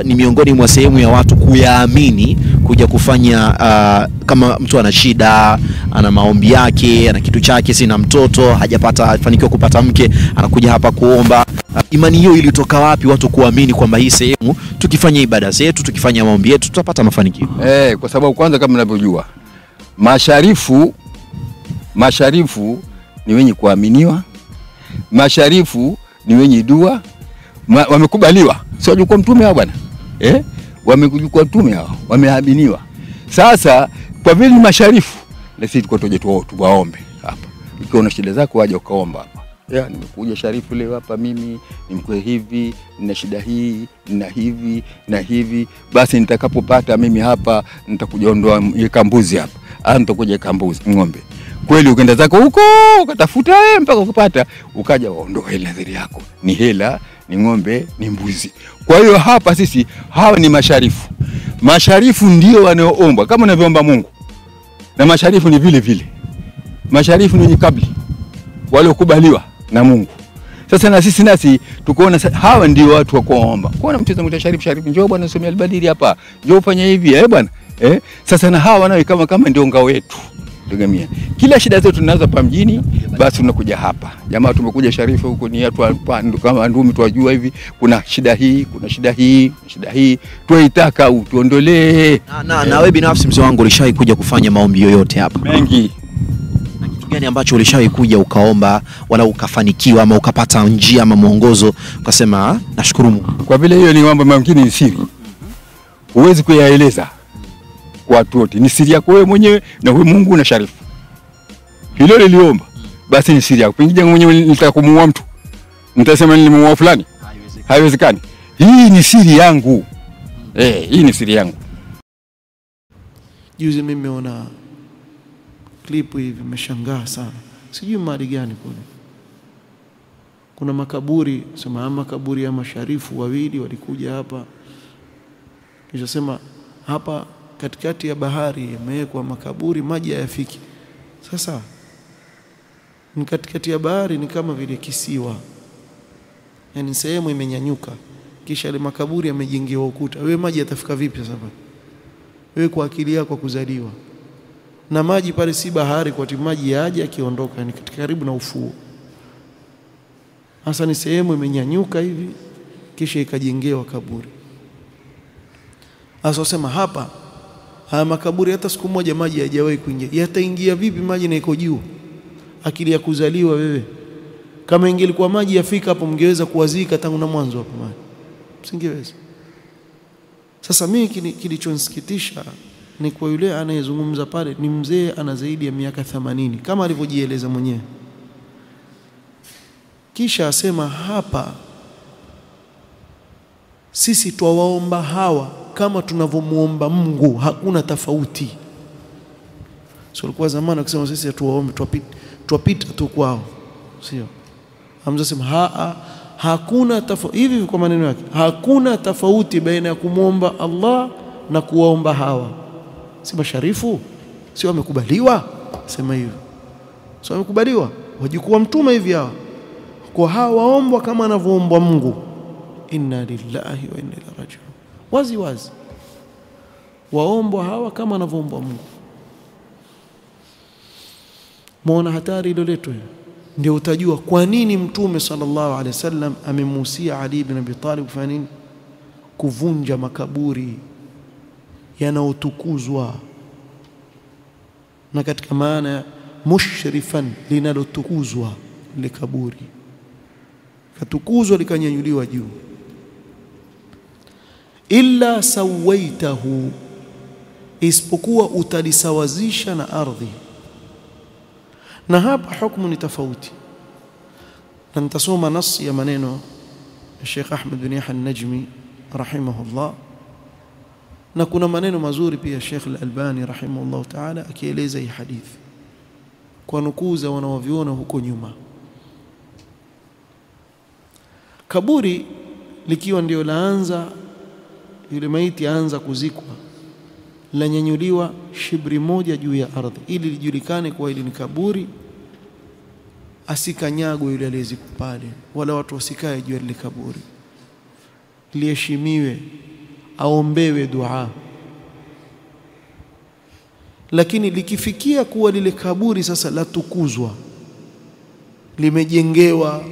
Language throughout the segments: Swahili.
ni miongoni mwa sehemu ya watu kuyaamini kuja kufanya kama mtu ana shida, ana maombi yake, ana kitu chake, sina mtoto, hajafanikiwa kupata mke, anakuja hapa kuomba. Imani hiyo ilitoka wapi watu kuamini kwamba hii sehemu tukifanya ibada zetu, tukifanya maombi yetu tutapata mafanikio? Kwa sababu kwanza kama mnavyojua masharifu ni wenye kuaminiwa, masharifu ni wenye dua, wamekubaliwa. Sio wajukuu mtume hao bwana. Wamekujukua mtume hao, wameaminiwa. Sasa kwa vile ni masharifu, na sisi tuko tuje tuwaombe hapa. Ukiwa una shida zako waje ukaomba hapa. Nimekuja sharifu leo hapa, mimi nimkwe hivi, nina shida hii, nina hivi na hivi, basi nitakapopata mimi hapa nitakuja ondoa kambuzi hapa, nitakuja kambuzi ng'ombe. Kweli ukaenda zako huko ukatafuta mpaka ukapata, ukaja waondoa ile nadhiri yako, ni hela, ni ng'ombe, ni mbuzi. Kwa hiyo hapa sisi hawa ni masharifu. Masharifu ndio wanaoomba kama unavyoomba Mungu, na masharifu ni vile vile. Masharifu ni kabli wale kubaliwa na Mungu. Sasa na sisi nasi tukoona hawa ndio watu wa kuomba. Kuona mchezo mtasharifu, njoo bwana usomee albadiri hapa, njoo fanya hivi bwana. Sasa na hawa nao kama ndio ngao yetu. Tugamia kila shida zetu tunazo hapa mjini, basi tunakuja hapa. Jamaa tumekuja sharifu huko ni watu kama ndumi tuwajua hivi, kuna shida hii, kuna shida hii, shida hii, tuitaka utuondolee. Na wewe binafsi mzee wangu ulishawahi kuja kufanya maombi yoyote hapa? Mengi. Na kitu gani ambacho ulishawahi kuja ukaomba wala ukafanikiwa ama ukapata njia ama mwongozo ukasema nashukuru Mungu? Kwa vile hiyo ni mambo mengine ni siri, huwezi kuyaeleza kwa watu wote, ni siri yako wewe mwenyewe na wewe Mungu na sharifu. Hilo liliomba basi ni siri yako. Pengine mwenyewe nitaka kumuua mtu, nitasema nilimuua fulani, haiwezekani. Hii ni siri yangu. Hii ni siri yangu. Juzi mimi nimeona clip hivi, nimeshangaa sana. Sijui mahali gani kule. Kuna makaburi, sema makaburi ya masharifu wawili walikuja hapa. Kisha sema hapa katikati ya bahari yamewekwa makaburi, maji hayafiki. Sasa ni katikati ya bahari, ni kama vile kisiwa, yani sehemu imenyanyuka, kisha ile makaburi yamejengewa ukuta. Wewe maji yatafika vipi sasa? Wewe kwa akili yako kuzaliwa na maji pale si bahari, kwa ati maji yaje akiondoka, yani katika karibu na ufuo. Hasa ni sehemu imenyanyuka hivi, kisha ikajengewa kaburi. Sasa sema hapa haya makaburi hata siku moja maji hayajawahi kuingia. Yataingia vipi maji na iko juu? Akili ya kuzaliwa wewe. Kama ingelikuwa maji yafika hapo, mngeweza kuwazika tangu na mwanzo hapo maji. Msingeweza. Sasa mimi kilichonisikitisha ni kwa yule anayezungumza pale ni mzee ana zaidi ya miaka 80 kama alivyojieleza mwenyewe. Kisha asema hapa sisi twawaomba hawa kama tunavyomuomba Mungu, hakuna tofauti. Sio kwa zamani akisema sisi tuwaombe twapita tu kwao, sio? Hamza sema hakuna tofauti hivi kwa maneno yake. Hakuna tofauti baina ya kumuomba Allah na kuwaomba hawa. Si masharifu? Sio wamekubaliwa? Sema hivyo. Sio wamekubaliwa? Wajikuwa mtume hivi hawa. Kwa hawa waombwa kama anavyoombwa Mungu. Inna lillahi wa inna ilaihi raji'un. Wazi wazi. Waombwa hawa kama anavyoombwa Mungu. Muona hatari ile letu hiyo. Ndio utajua kwa nini Mtume sallallahu alaihi wasallam amemuhusia Ali ibn Abi Talib kufanya nini? Kuvunja makaburi yanayotukuzwa, na katika maana mushrifan, linalotukuzwa ile kaburi, katukuzwa likanyanyuliwa juu. Illa sawaitahu, isipokuwa utalisawazisha na ardhi. Na hapa hukumu ni tofauti, na nitasoma nasi ya maneno ya Sheikh Ahmed bin Yahya al-Najmi rahimahullah, na kuna maneno mazuri pia Sheikh al-Albani rahimahullah ta'ala akieleza hii hadithi kwa nukuu za wanaoviona huko nyuma. Kaburi likiwa ndio laanza, yule maiti aanza kuzikwa, lanyanyuliwa shibri moja juu ya ardhi ili lijulikane kwa hili ni kaburi, asikanyagwe yule aliyezikwa pale, wala watu wasikae juu ya ile kaburi. liheshimiwe, aombewe dua. Lakini likifikia kuwa lile kaburi sasa latukuzwa, limejengewa,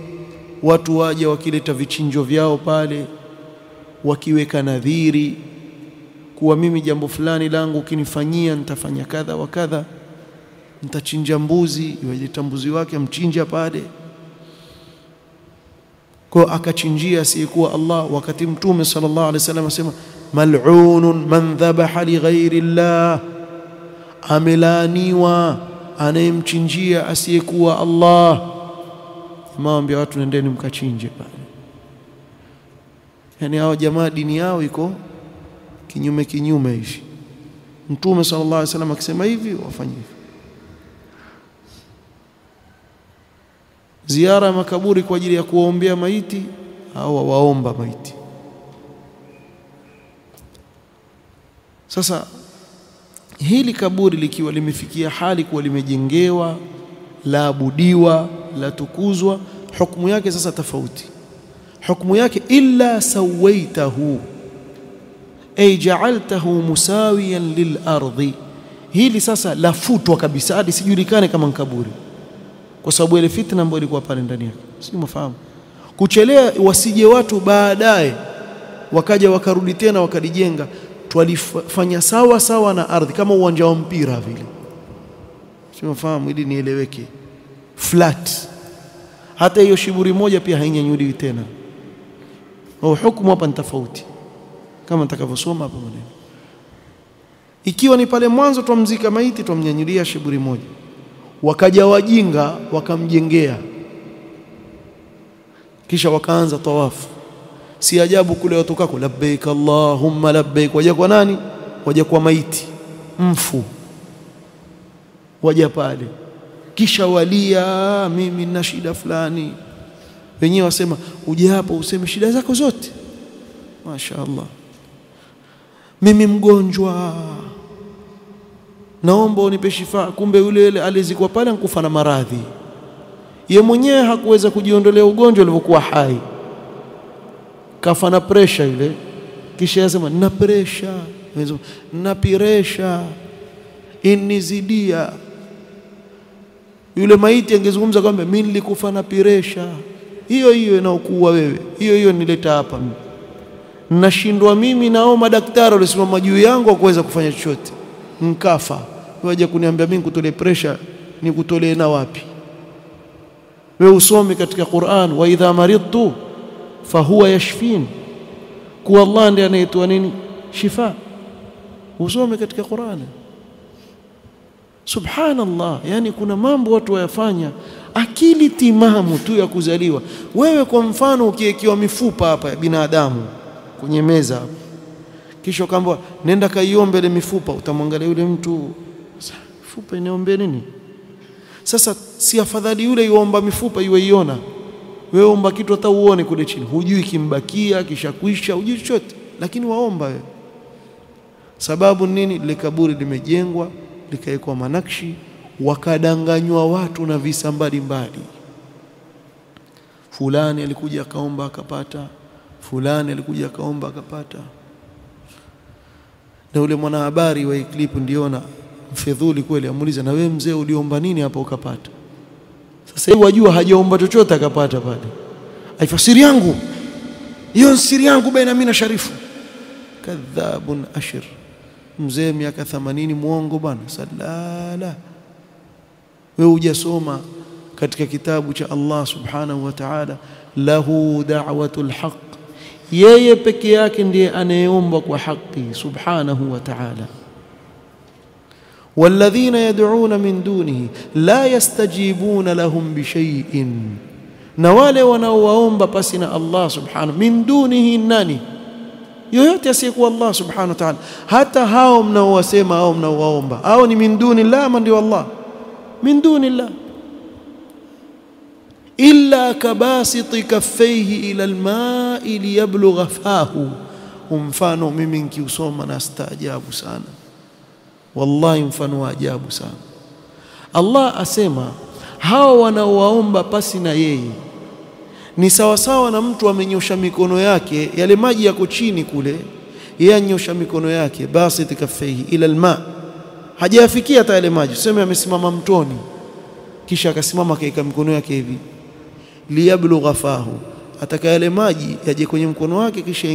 watu waje wakileta vichinjo vyao pale, wakiweka nadhiri kuwa mimi jambo fulani langu ukinifanyia nitafanya kadha wa kadha, nitachinja mbuzi, yule mbuzi wake amchinja pale. Kwa akachinjia asiyekuwa Allah, wakati Mtume sallallahu alaihi wasallam asema mal'unun man dhabaha li ghairi Allah, amelaaniwa anayemchinjia asiyekuwa Allah. Maambia watu nendeni mkachinje pale. Yani hao jamaa dini yao iko kinyume hivi. Mtume sallallahu alaihi wasallam akisema hivi wafanye hivi. Ziara ya makaburi kwa ajili ya kuombea maiti au waomba maiti. Sasa hili kaburi likiwa limefikia hali kuwa limejengewa, laabudiwa, latukuzwa, hukumu yake sasa tofauti. Hukumu yake illa sawaitahu ay ja'altahu musawiyan lil ardi. Hili sasa lafutwa kabisa hadi sijulikane kama kaburi, kwa sababu ile fitna ambayo ilikuwa pale ndani yake. Si mfahamu kuchelea wasije watu baadaye wakaja wakarudi tena wakalijenga, twalifanya sawa sawa na ardhi kama uwanja wa mpira vile. Si mfahamu, ili nieleweke, flat. Hata hiyo shiburi moja pia hainyanyuliwi tena. Au hukumu hapa ni tofauti kama nitakavyosoma hapa maneno. Ikiwa ni pale mwanzo tumzika maiti, tumnyanyulia shiburi moja, wakaja wajinga wakamjengea, kisha wakaanza tawafu. Si ajabu kule watu kako labbaik allahumma labbaik, waje kwa nani? Waje kwa maiti mfu, waje pale kisha walia, mimi nina shida fulani. Wenyewe wasema uje hapo useme shida zako zote, mashaallah, mimi mgonjwa naomba unipe shifa. Kumbe yule alizikwa pale ankufa na maradhi, yeye mwenyewe hakuweza kujiondolea ugonjwa ulivyokuwa hai, kafa na pressure ile. Kisha yasema nina pressure, nina piresha inizidia. Yule maiti angezungumza kwamba mimi nilikufa na piresha hiyo inaokuwa wewe, hiyo nileta hapa mimi, nashindwa mimi nao madaktari walisimama juu yangu hakuweza kufanya chochote, nikafa. Waje kuniambia mimi kutolee pressure, ni kutolee na wapi? Wewe usome katika Qur'an, wa idha maridtu fahuwa yashfin, kwa Allah ndiye anaitwa nini? Shifa. Usome katika Qur'an. Subhanallah, yani kuna mambo watu wayafanya akili timamu tu ya kuzaliwa. Wewe kwa mfano ukiekiwa mifupa hapa ya binadamu kwenye meza, kisha kaambiwa nenda kaiombe ile mifupa, utamwangalia yule mtu, mifupa inaombe nini? Sasa si afadhali yule yuomba mifupa iona, wewe omba kitu hata uone kule chini, hujui kimbakia kisha kuisha, hujui chochote, lakini waomba wewe. Sababu nini? Ile kaburi limejengwa likawekwa manakshi, wakadanganywa watu na visa mbalimbali. Fulani alikuja akaomba akapata, fulani alikuja akaomba akapata. Na yule mwanahabari wa clip ndiona mfedhuli kweli, amuuliza na wewe mzee uliomba nini hapa ukapata? Sasa hivi wajua hajaomba chochote akapata pale. Aifasiri yangu hiyo, siri yangu baina mimi na Sharifu. Kadhabun ashir. Mzee miaka 80 muongo bwana, salala. Wewe hujasoma katika kitabu cha Allah subhanahu wa ta'ala, lahu da'watul haqq, yeye peke yake ndiye anayeomba kwa haki subhanahu wa ta'ala. walladhina yad'una min dunihi la yastajibuna lahum bishay'in, na wale wanaowaomba pasi na Allah subhanahu min dunihi, nani? Yoyote asiyekuwa Allah subhanahu wa ta'ala. Hata hao mnaowasema au mnaowaomba hao ni min dunillah, ama ndio Allah? Min dunillah. illa kabasiti kaffayhi ila alma'i liyablugha fahu. Mfano mimi nikiusoma na staajabu sana, wallahi mfano wa ajabu sana. Allah asema hao wanaowaomba pasi na yeye Ni sawa sawa na mtu amenyosha mikono yake, yale maji yako chini kule, yeye anyosha mikono yake, basit kaffaihi ila alma, hajafikia hata yale maji. Tuseme amesimama mtoni, kisha akasimama kaika mikono yake hivi, liyablugha fahu, ataka yale maji yaje kwenye mkono wake, kisha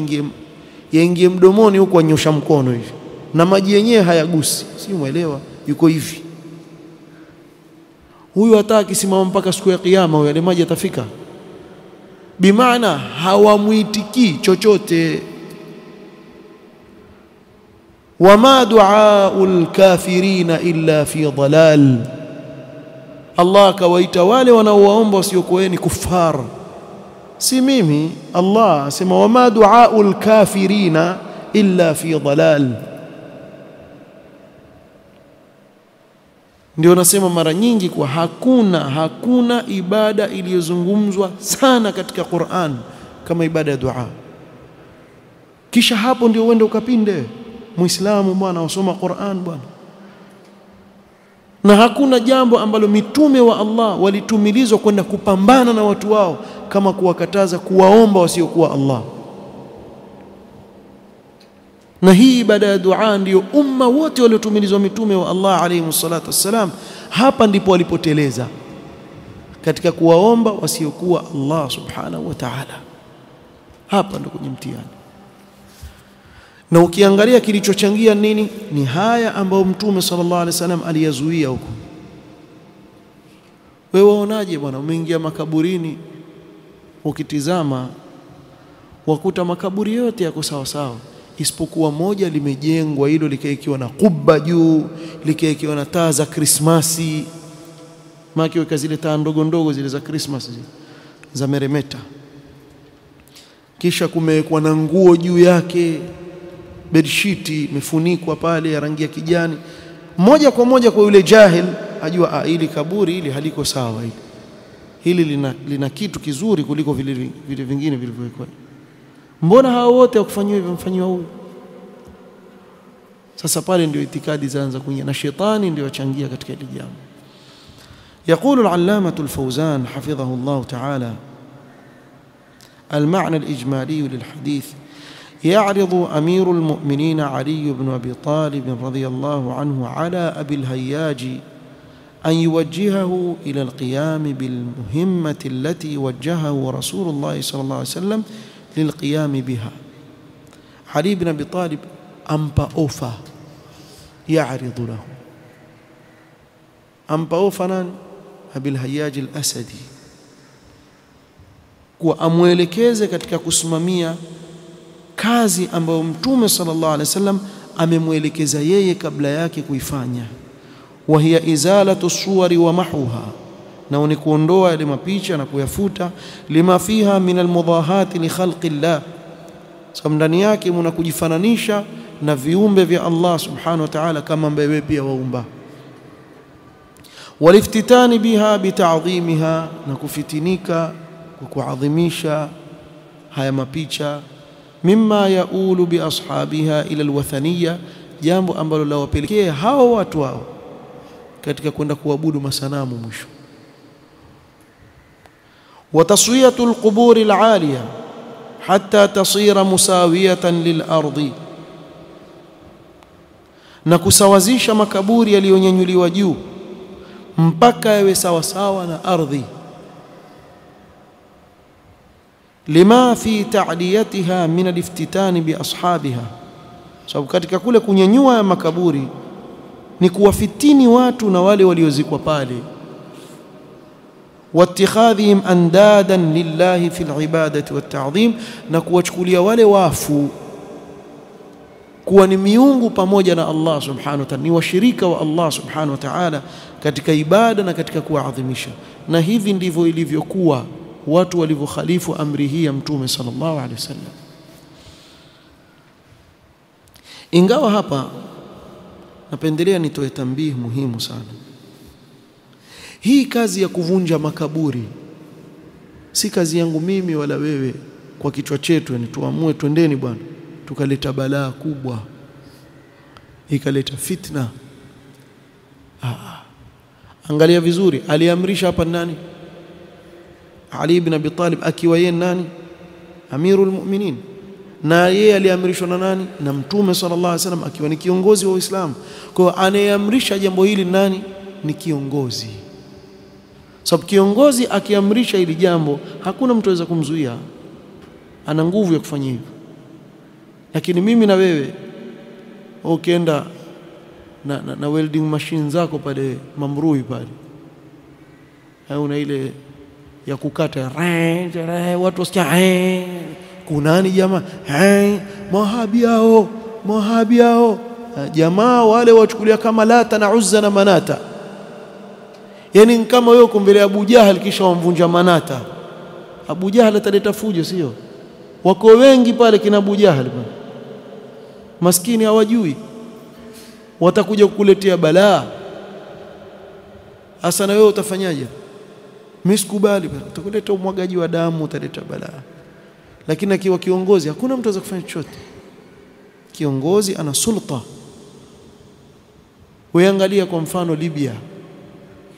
yaingie mdomoni, huko anyosha mkono hivi, na maji yenyewe hayagusi. Si muelewa? Yuko hivi. Huyu hata akisimama mpaka siku ya kiyama, yale maji yatafika? Bimaana hawamuitiki chochote. Wama duaul kafirina illa fi dhalal, Allah kawaita wale wanaowaomba wasiokuwa ni kufar. Si mimi, Allah asema wama duaul kafirina illa fi dhalal. Ndio nasema mara nyingi kwa hakuna ibada iliyozungumzwa sana katika Qur'an kama ibada ya dua. Kisha hapo ndio uende ukapinde Muislamu bwana, usoma Qur'an bwana. Na hakuna jambo ambalo mitume wa Allah walitumilizwa kwenda kupambana na watu wao kama kuwakataza kuwaomba wasiokuwa Allah. Na hii ibada ya dua ndio umma wote waliotumilizwa mitume wa Allah alayhi salatu wassalam, hapa ndipo walipoteleza katika kuwaomba wasiokuwa Allah subhanahu wa ta'ala. Hapa ndio kwenye mtihani. Na ukiangalia kilichochangia nini, ni haya ambayo mtume sallallahu alaihi wasallam aliyazuia huko. Wewe waonaje bwana, umeingia makaburini, ukitizama wakuta makaburi yote yako sawa sawa, isipokuwa moja limejengwa, hilo likaekiwa na kubba juu, likaekiwa na taa za Krismasi. Maki weka zile taa ndogo ndogo zile za Krismasi za meremeta, kisha kumewekwa na nguo juu yake, bedsheet imefunikwa pale ya rangi ya kijani. Moja kwa moja kwa yule jahil ajua hili kaburi hili haliko sawa, hili lina kitu kizuri kuliko vile vingine vilivyowekwa. Mbona hao wote wakufanywa hivyo, mfanywa huyu? Sasa pale ndio itikadi zaanza kuingia, na shetani ndio achangia katika hili jambo. يقول العلامة الفوزان حفظه الله تعالى: المعنى الإجمالي للحديث يعرض أمير المؤمنين علي بن أبي طالب رضي الله عنه على أبي الهياج أن يوجهه إلى القيام بالمهمة التي وجهه رسول الله صلى الله عليه وسلم للقيام بها. علي بن أبي طالب أمبا أوفا يعرض له، أمبا أوفا أبي الهياج الأسدي kuwa amwelekeze katika kusimamia kazi ambayo Mtume sallallahu alaihi wasallam amemwelekeza yeye kabla yake kuifanya. Wa hiya izalatu suwari wa mahuha, na ni kuondoa yale mapicha na kuyafuta. Lima fiha min almudahati li khalqi llah, sababu ndani yake mna kujifananisha na viumbe vya Allah subhanahu wa ta'ala, kama ambaye wewe pia waumba. Waliftitani biha bita'dhimiha, na kufitinika kwa kuadhimisha haya mapicha. Mimma yaulu bi ashabiha ila alwathaniya, jambo ambalo lawapelekea hao watu wao katika kwenda kuabudu masanamu mwisho. Wa taswiyatu alqubur alaliya hatta tasira musawiyatan lilardi, na kusawazisha makaburi yaliyonyanyuliwa juu mpaka yawe sawa sawa na ardhi. Lima fi ta'diyatiha min aliftitani bi ashabiha, sababu katika kule kunyanyua ya makaburi ni kuwafitini watu na wale waliozikwa pale. Wattikhadhihim andadan lillahi fil ibadati wat ta'dhim, na kuwachukulia wale wafu kuwa ni miungu pamoja na Allah subhanahu wa ta'ala, ni washirika wa Allah subhanahu wa ta'ala katika ibada na katika kuadhimisha. Na hivi ndivyo ilivyokuwa watu walivyokhalifu amri hii ya Mtume sallallahu alaihi wasallam. Ingawa hapa napendelea nitoe tambihi muhimu sana. Hii kazi ya kuvunja makaburi si kazi yangu mimi wala wewe kwa kichwa chetu, yani tuamue twendeni bwana tukaleta balaa kubwa ikaleta fitna. Angalia vizuri, aliamrisha hapa nani? Ali ibn Abi Talib akiwa yeye nani? Amirul Mu'minin. Na yeye aliamrishwa na nani? Na Mtume sallallahu alaihi wasallam akiwa ni kiongozi wa Uislamu. Kwa hiyo anayeamrisha jambo hili nani? Ni kiongozi. Sababu kiongozi akiamrisha hili jambo hakuna mtu aweza kumzuia, ana nguvu ya kufanya hivyo. Lakini mimi na wewe ukienda na welding machine zako pale Mamrui pale, au na ile ya kukata watu wasikia kunani jamaa mahabi hao jamaa wale wachukulia kama Lata na Uzza na Manata. Yani kama wewe kumbele Abu Jahal kisha wamvunja Manata, Abu Jahal ataleta fujo, sio? Wako wengi pale kina Abu Jahal pale, maskini hawajui, watakuja kukuletea balaa. Hasa na wewe utafanyaje? Msikubali, utakuleta umwagaji wa damu, utaleta balaa. Lakini akiwa kiongozi hakuna mtu anaweza kufanya chochote. Kiongozi ana sulta. Weangalia kwa mfano Libya,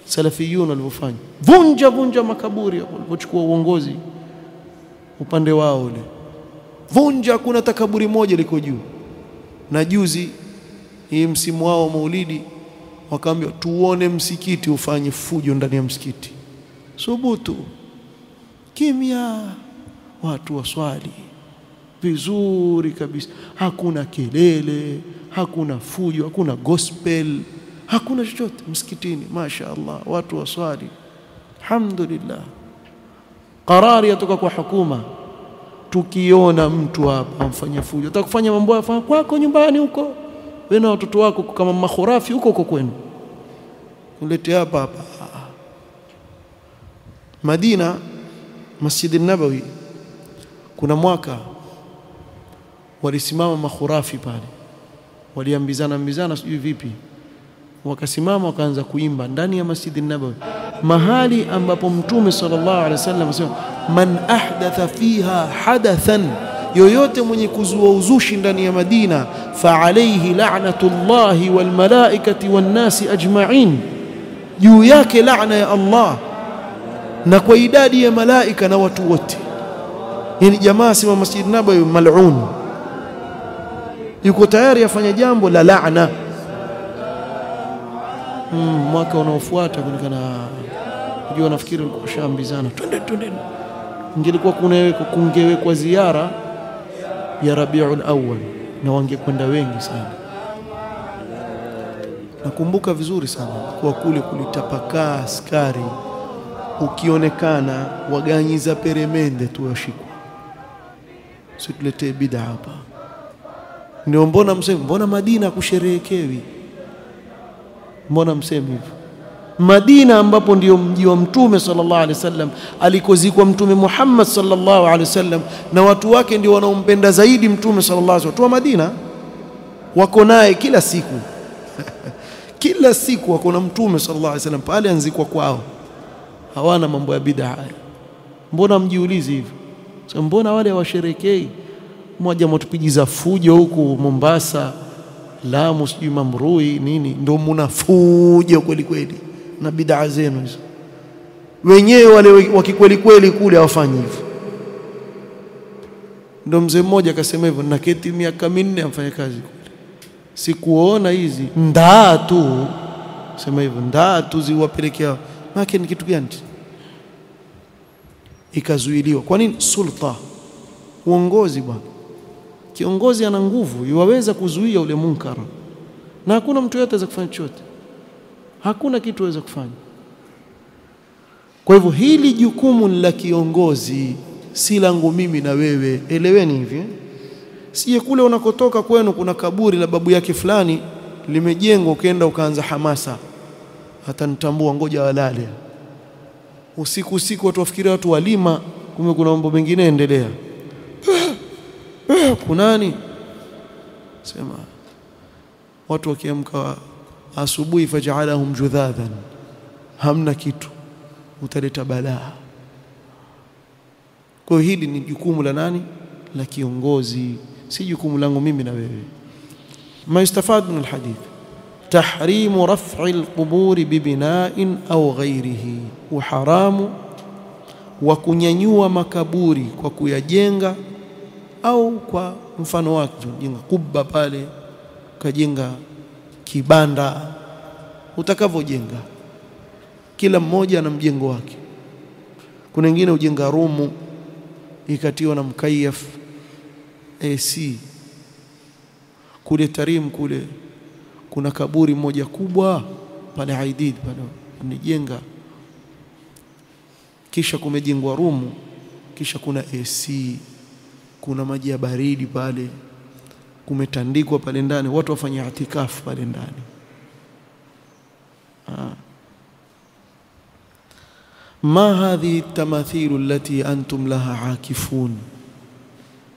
Salafiyun walivyofanya, vunja makaburi walipochukua uongozi upande wao ule, vunja, kuna takaburi moja liko juu. Na juzi hii msimu wao Maulidi wakaambia tuone msikiti ufanye fujo ndani ya msikiti. Subutu, kimya, watu waswali vizuri kabisa, hakuna kelele, hakuna fujo, hakuna gospel, hakuna chochote msikitini. Mashaallah, watu waswali, alhamdulillah. Qarari yatoka kwa hukuma. Tukiona mtu hapa amfanya fujo, atakufanya mambo yafanya kwako nyumbani huko, wewe na watoto wako kama makhurafi huko kwenu, ulete hapa. Madina, Masjid an-Nabawi, kuna mwaka walisimama makhurafi pale, waliambizana sijui vipi, wakasimama wakaanza kuimba ndani ya Masjid an-Nabawi, mahali ambapo Mtume sallallahu alaihi wasallam asema man ahdatha fiha hadathan, yoyote mwenye kuzua uzushi ndani ya Madina, fa alayhi la'natullahi wal malaikati wan nasi ajma'in, juu yake laana ya Allah na kwa idadi ya malaika na watu wote. Yani jamaa sema Masjid Nabawi mal'un, yuko tayari afanye jambo la laana. Mwaka unaofuata kulikana, unajua nafikiri walikushambizana, twende ingelikuwa kungewekwa ziara ya Rabiul Awwal na wangekwenda wengi sana. Nakumbuka vizuri sana kwa kule kulitapakaa askari, ukionekana waganyiza peremende tu washikwa, situletee bid'a hapa. Ndio mbona Madina kusherehekewi? Mbona mseme hivyo? Madina ambapo ndio mji wa Mtume sallallahu alaihi wasallam, alikozikwa Mtume Muhammad sallallahu alaihi wasallam, na watu wake ndio wanaompenda zaidi Mtume sallallahu alaihi wasallam. Watu wa Madina wako naye kila siku kila siku wako na Mtume sallallahu alaihi wasallam pale anzikwa kwao, hawana mambo ya bid'a. Mbona mjiulize hivyo? So, mbona wale washerekei? Mmoja mtupigiza fujo huku Mombasa, Lamu, sijui Mamrui nini, ndio mnafujo kweli kweli na bid'a zenu hizo. Wenyewe wale wakikweli kweli kule hawafanyi hivyo. Ndio mzee mmoja akasema hivyo, na keti miaka 4 amfanya kazi kule, sikuona hizi ndaa tu, sema hivyo, ndaa tu ziwapelekea. Maana ni kitu gani? Ikazuiliwa. Kwa nini? Sulta, uongozi bwana. Kiongozi ana nguvu, yuwaweza kuzuia ule munkar, na hakuna mtu yote aweza kufanya chochote, hakuna kitu aweza kufanya. Kwa hivyo hili jukumu la kiongozi si langu mimi na wewe. Eleweni hivi, sije kule unakotoka kwenu kuna kaburi la babu yake fulani limejengwa, ukaenda ukaanza hamasa, hata nitambua ngoja walale usiku watu wafikiria watu walima, kumbe kuna mambo mengine endelea. Kunani? Sema watu wakiamka asubuhi, faj'alahum judhadan, hamna kitu, utaleta balaa. Kwa hili ni jukumu la nani? La kiongozi, si jukumu langu mimi na wewe. Ma yustafad min alhadith tahrim raf'i alqubur bibina'in aw ghayrihi, wa haramu wa kunyanyua makaburi kwa kuyajenga au kwa mfano wake, jenga kubba pale, kajenga kibanda, utakavyojenga. Kila mmoja ana mjengo wake. Kuna wengine ujenga rumu ikatiwa na mkayaf AC. Kule Tarim kule kuna kaburi moja kubwa pale Aidid pale nijenga, kisha kumejengwa rumu, kisha kuna AC, kuna maji ya baridi pale, kumetandikwa pale ndani, watu wafanya itikafu pale ndani. Ma hadhi tamathilu allati antum laha akifun.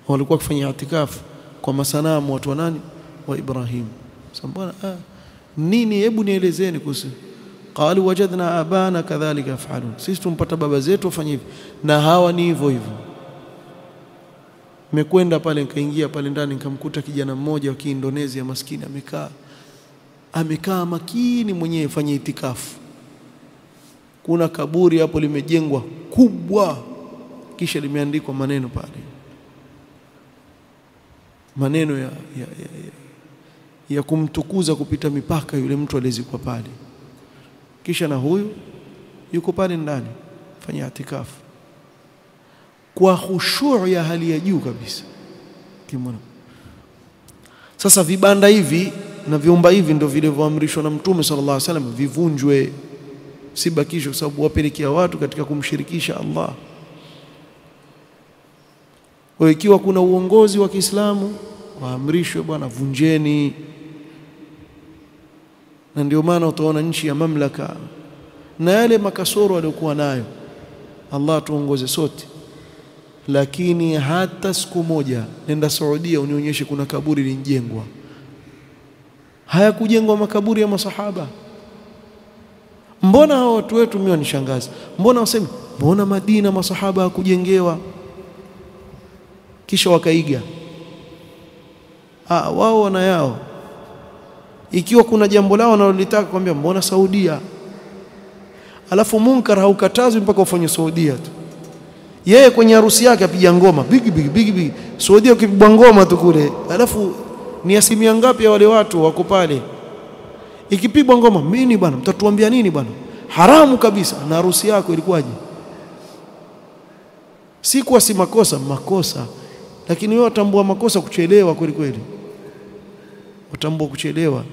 Walikuwa kufanya itikafu kwa masanamu watu wa nani? Wa Ibrahim. Sambona nini, hebu nielezeni kuhusu. Qalu wajadna abana kadhalika yafalun, sisi tumpata baba zetu wafanya hivi, na hawa ni hivyo hivyo. Nimekwenda pale nikaingia pale ndani nikamkuta kijana mmoja wa Kiindonesia maskini amekaa makini mwenyewe fanya itikafu. Kuna kaburi hapo limejengwa kubwa, kisha limeandikwa maneno pale, maneno ya kumtukuza kupita mipaka yule mtu alizikwa pale. Kisha na huyu yuko pale ndani fanya itikafu kwa khushu' ya hali ya juu kabisa. Kimona sasa vibanda hivi na viumba hivi ndio vilivyoamrishwa na Mtume sallallahu alaihi wasallam vivunjwe, sibakishwe, kwa sababu wapelekea watu katika kumshirikisha Allah. Kwa ikiwa kuna uongozi wa Kiislamu waamrishwe, bwana vunjeni. Na ndio maana utaona nchi ya mamlaka na yale makasoro waliokuwa nayo, Allah tuongoze sote, lakini hata siku moja nenda Saudia unionyeshe kuna kaburi linjengwa. Hayakujengwa makaburi ya masahaba. Mbona hao watu wetu mimi wanishangaza, mbona waseme mbona Madina masahaba hakujengewa, kisha wakaiga. Wao wana yao. Ikiwa kuna jambo lao wanalolitaka kwambia mbona Saudia, alafu munkar haukatazwi mpaka ufanye Saudia tu. Yeye kwenye harusi yake apiga ngoma big. Saudia ukipigwa ngoma tu kule, alafu ni asilimia ngapi ya wale watu wako pale? Ikipigwa ngoma, mimi bwana mtatuambia nini bwana? Haramu kabisa. Na harusi yako ilikuwaje? Si kwa si makosa, lakini wewe utambua makosa kuchelewa kweli. Utambua kuchelewa.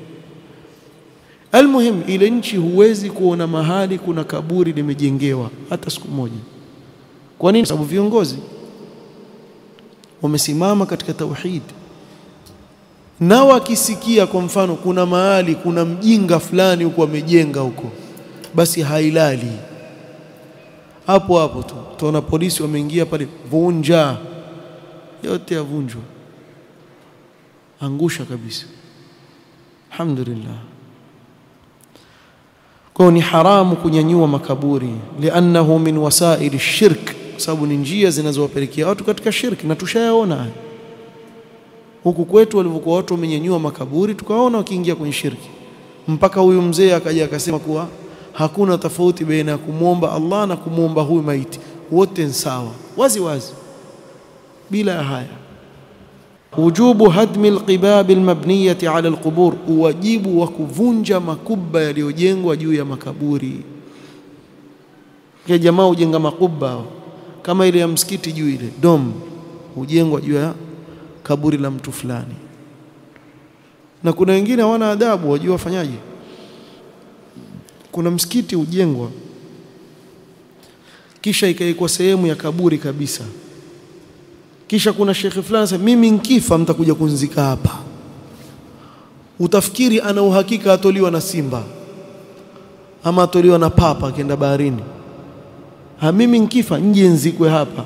Almuhim, ile nchi huwezi kuona mahali kuna kaburi limejengewa hata siku moja. Kwa nini? Sababu viongozi wamesimama katika tauhid. Na wakisikia kwa mfano kuna mahali kuna mjinga fulani huko amejenga huko, basi hailali hapo tu. Tuona polisi wameingia pale, vunja yote, yavunjwa, angusha kabisa. Alhamdulillah. Kwa ni haramu kunyanyua makaburi, li'annahu min wasaili shirk, sababu ni njia zinazowapelekea watu katika shirki, na tushayaona huku kwetu walivyokuwa watu wamenyanyua makaburi, tukaona wakiingia kwenye shirki. Mpaka huyu mzee akaja akasema kuwa hakuna tofauti baina ya kumuomba Allah na kumuomba huyu maiti, wote ni sawa, wazi bila ya haya. Wujubu hadmi alqibab almabniyati ala alqubur, wajibu wa kuvunja makubba yaliyojengwa juu ya makaburi. Kwa jamaa hujenga makubba kama ile ya msikiti juu, ile dom hujengwa juu ya kaburi la mtu fulani. Na kuna wengine hawana adabu, wajua wafanyaje. Kuna msikiti hujengwa kisha ikaikwa sehemu ya kaburi kabisa, kisha kuna shekhi fulani sasa, mimi nikifa mtakuja kunzika hapa. Utafikiri ana uhakika atoliwa na simba ama atoliwa na papa akienda baharini. Mimi nikifa nje nzikwe hapa.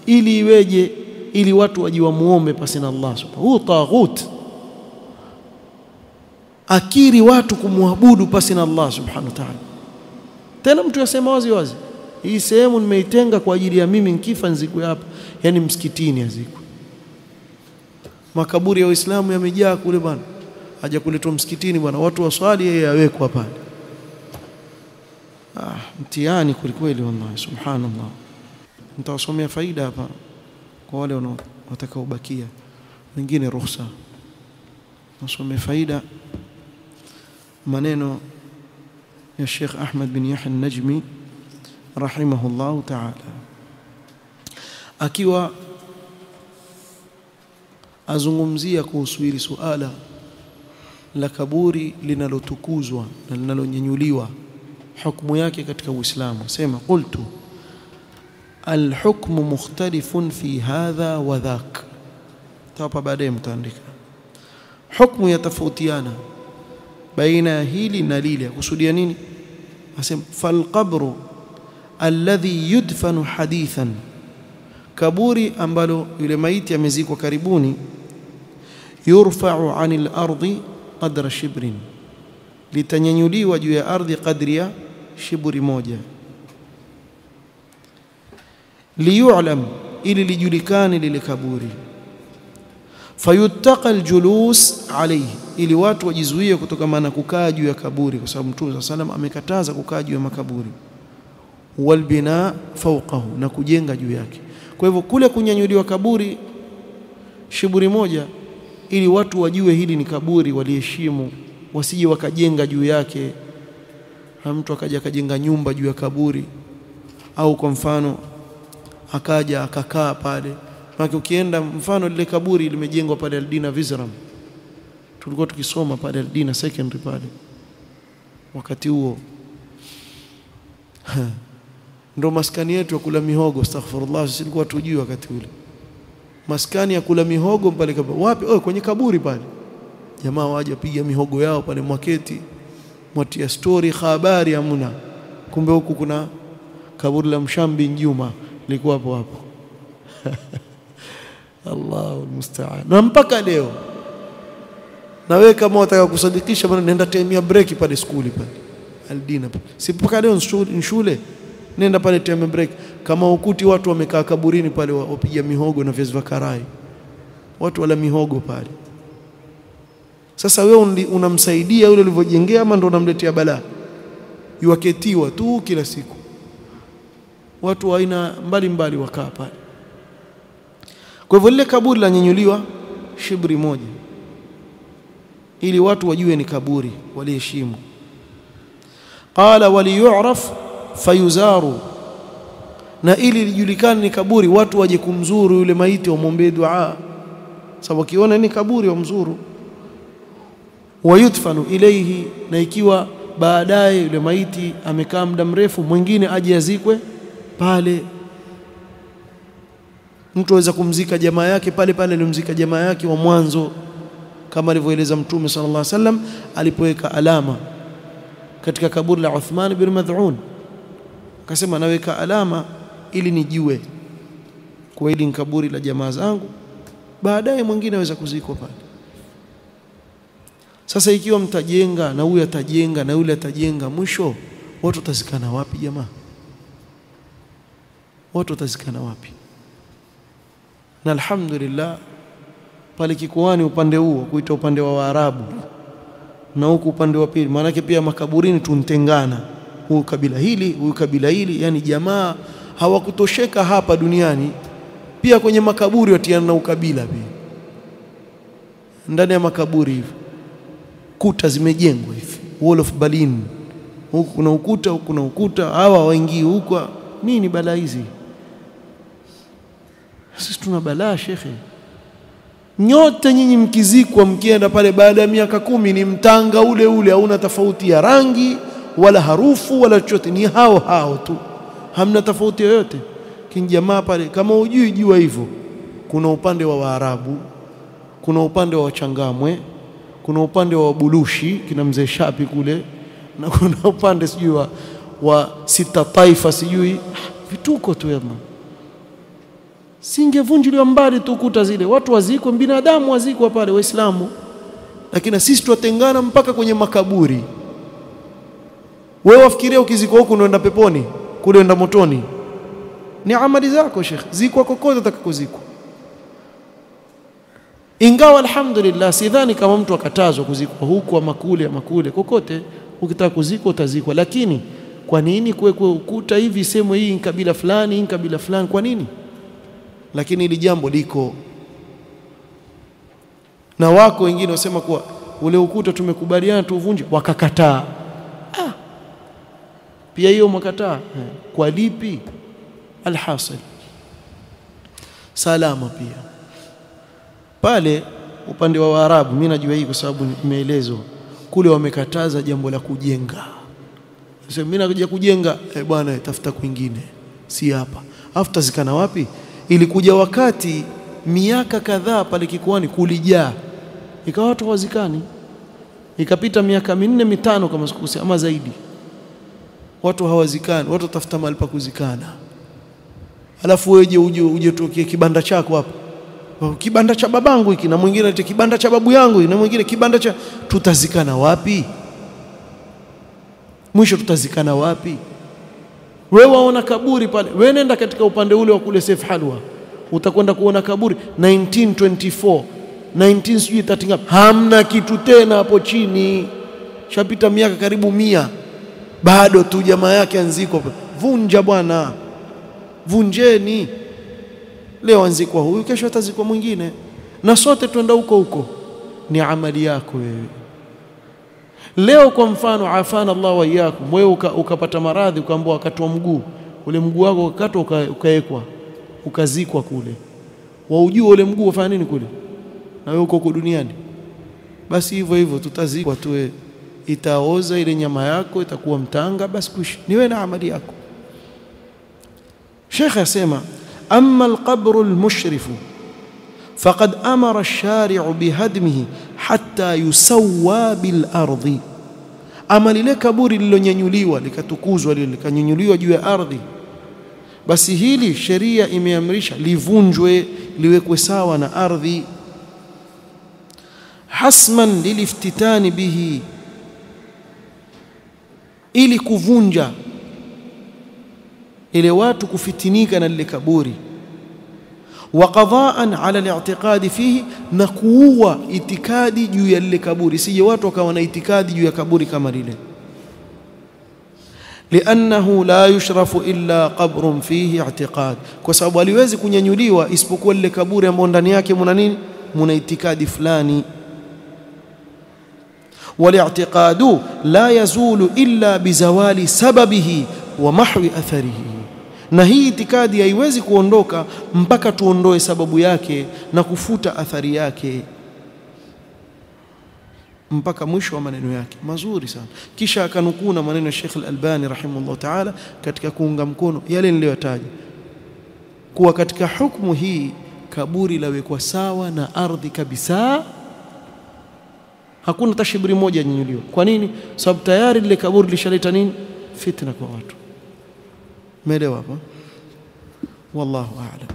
Ili iweje? Ili watu wajiwa muombe pasi na Allah subhanahu. Huu taghut akiri watu kumwabudu pasi na Allah subhanahu wa ta'ala. Tena mtu yasema wazi, hii sehemu nimeitenga kwa ajili ya mimi nikifa nzikwe hapa, yani msikitini azikwe. Makaburi ya Uislamu yamejaa kule bwana, haja kuletwa msikitini bwana, watu waswali, yeye awekwa pale. mtihani kweli wallahi, subhanallah. Nitawasomea faida hapa kwa wale watakaobakia, wengine ruhusa. Nasomea faida maneno ya Sheikh Ahmad bin Yahya an-Najmi rahimahullah ta'ala, akiwa azungumzia kuhusu hili suala la kaburi linalotukuzwa na linalonyanyuliwa, hukumu yake katika Uislamu. Sema qultu al-hukmu mukhtalifun fi hadha wa dhak. Hapa baadaye mtaandika hukumu yatafautiana baina hili na lile. Kusudia nini? Asema fal qabru alladhi yudfanu hadithan, kaburi ambalo yule maiti amezikwa karibuni, yurfa'u 'anil ardi qadra shibrin, litanyanyuliwa juu ya ardhi kadri ya shiburi moja, liyu'lam, ili lijulikane lile kaburi, fayuttaqa aljulus alayhi, ili watu wajizuie kutokana na kukaa juu ya kaburi, kwa sababu Mtume sallallahu alayhi wasallam amekataza kukaa juu ya makaburi, walbina fawqahu, na kujenga juu yake. Kwa hivyo kule kunyanyuliwa kaburi shiburi moja, ili watu wajue hili ni kaburi, waliheshimu, wasije wakajenga juu yake. Mtu akaja akajenga nyumba juu ya kaburi, au kwa mfano akaja akakaa pale. Maana ukienda mfano lile kaburi limejengwa pale Aldina Vizram, tulikuwa tukisoma pale Aldina secondary pale wakati huo, ndo maskani yetu ya kula mihogo. Astaghfirullah, sisi tulikuwa tujui wakati ule maskani ya kula mihogo pale kaburi. Wapi? Kwenye kaburi pale. Jamaa waje piga mihogo yao pale, mwaketi mwatia story, habari hamuna, kumbe huku kuna kaburi la Mshambi Njuma liko hapo hapo. Allahu musta'an. Na mpaka leo, na wewe kama unataka kusadikisha, bwana nenda time break pale skuli pale Aldina pale, si mpaka leo shule, nenda pale time break. Kama ukuti watu wamekaa kaburini pale wapiga mihogo na viazi vya karai, watu wala mihogo pale. Sasa wewe unamsaidia yule ulivyojengea, ama ndo unamletea balaa? Yuwaketiwa tu kila siku, watu wa aina mbalimbali wakaa pale. Kwa hivyo lile kaburi la nyanyuliwa shibri moja, ili watu wajue ni kaburi, waliheshimu. Qala waliyu'raf fayuzaru, na ili lijulikane ni kaburi, watu waje kumzuru yule maiti, wamwombee dua, sababu wakiona ni kaburi wamzuru. Wayudfanu ilayhi, na ikiwa baadaye yule maiti amekaa muda mrefu, mwingine aje azikwe pale. Mtu aweza kumzika jamaa yake pale pale alimzika jamaa yake wa mwanzo, kama alivyoeleza Mtume sallallahu alaihi wasallam alipoweka alama katika kaburi la Uthman bin Mad'un. Akasema naweka alama ili nijue kwa hili ni kaburi la jamaa zangu, baadaye mwingine aweza kuzikwa pale. Sasa ikiwa mtajenga na huyu atajenga na yule atajenga, mwisho watu watazikana wapi jamaa? Watu watazikana wapi? Na alhamdulillah pale Kikoani upande huo kuita upande wa Waarabu, na huku upande wa pili, maana pia makaburini tuntengana, huyu kabila hili, huyu kabila hili. Yani jamaa hawakutosheka hapa duniani, pia kwenye makaburi watiana na ukabila pia. Ndani ya makaburi hivi kuta zimejengwa hivi, wall of Berlin, huku kuna ukuta, huku kuna ukuta, hawa waingii huko. Nini balaa hizi? Sisi tuna balaa shekhe. Nyote nyinyi mkizikwa mkienda pale baada ya miaka 10 ni mtanga ule ule, hauna tofauti ya rangi wala harufu wala chochote, ni hao hao tu, hamna tofauti yoyote. Kinjamaa pale, kama hujui jua hivyo, kuna upande wa Waarabu, kuna upande wa Wachangamwe, kuna upande wa Wabulushi kina mzee Shapi kule, na kuna upande sijui wa Sita Taifa, sijui vituko tu ya mama. Singevunjiliwa mbali tu kuta zile, watu wazikwe, binadamu wazikwa pale, Waislamu. Lakini sisi tutengana mpaka kwenye makaburi. Wewe wafikiria ukizikwa huko unaenda peponi, kule unaenda motoni? Ni amali zako Sheikh, zikwa kokote utakakuzikwa. Ingawa alhamdulillah sidhani kama mtu akatazwa kuzikwa huku ama kule kokote, ukitaka kuzikwa utazikwa, lakini Kwa nini kuwekwe ukuta hivi semwe hii kabila fulani, hii kabila fulani, kwa nini? Lakini ili jambo liko. Na wako wengine wasema kuwa ule ukuta tumekubaliana tuvunje, wakakataa. Pia hiyo makataa. Kwa lipi? Alhasil salama pia. Pale upande wa Waarabu, mimi najua hii kwa sababu nimeelezwa, kule wamekataza jambo la kujenga. Sasa mimi nakuja kujenga, bwana tafuta kwingine, si hapa. Afuta zikana wapi? Ilikuja wakati miaka kadhaa pale Kikoani kulijaa, ikawa watu wazikani, ikapita miaka 4-5 kama sikukosea ama zaidi, watu hawazikani, watu tafuta mahali pa kuzikana. Alafu wewe uje tukie kibanda chako hapa, kibanda cha babangu hiki, na mwingine ati kibanda cha babu yangu, na mwingine kibanda cha, tutazikana wapi? Mwisho tutazikana wapi? Wewe waona kaburi pale, wewe nenda katika upande ule wa kule Saif Halwa, utakwenda kuona kaburi 1924 1930, hamna kitu tena hapo chini, shapita miaka karibu 100, bado tu jamaa yake anziko. Vunja bwana, vunjeni. Leo anzikwa huyu, kesho atazikwa mwingine, na sote twenda huko huko. Ni amali yako wewe. Leo kwa mfano, afana Allah wa iyyakum, wewe ukapata maradhi, ukaambiwa akatwa mguu, ule mguu wako ukakatwa, ukaekwa, ukazikwa kule, waujua ule mguu ufanya nini kule, na wewe uko duniani. Basi hivyo hivyo tutazikwa tu, itaoza ile nyama yako, itakuwa mtanga, basi kuishi ni wewe na amali yako. Sheikh asema amma alqabru almushrifu faqad amara ash-shari'u bihadmihi hatta yusawwa bil ardi, ama lile kaburi lililonyanyuliwa likatukuzwa, likanyanyuliwa juu ya ardhi, basi hili sheria imeamrisha livunjwe, liwekwe sawa na ardhi. Hasman liliftitani bihi, ili kuvunja ile watu kufitinika na lile kaburi. Wa qadaan ala al-i'tiqadi fihi, na kuua itikadi juu ya lile kaburi, sije watu wakawa na itikadi juu ya kaburi kama lile. Liannahu la yushrafu illa qabrun fihi i'tiqad, kwa sababu aliwezi kunyanyuliwa isipokuwa lile kaburi ambalo ndani yake mna nini, mna itikadi fulani. Wal-i'tiqadu la yazulu illa bizawali sababihi wa mahwi atharihi, na hii itikadi haiwezi kuondoka mpaka tuondoe sababu yake na kufuta athari yake, mpaka mwisho wa maneno yake mazuri sana. Kisha akanukuu na maneno ya Sheikh Al-Albani rahimahullah ta'ala katika kuunga mkono yale niliyotaja, kuwa katika hukumu hii kaburi lawekwa sawa na ardhi kabisa, hakuna tashibri moja nyanyuliwa. Kwa nini? Sababu tayari lile kaburi lishaleta nini, fitna kwa watu. Umeelewa hapa? Wallahu a'lam.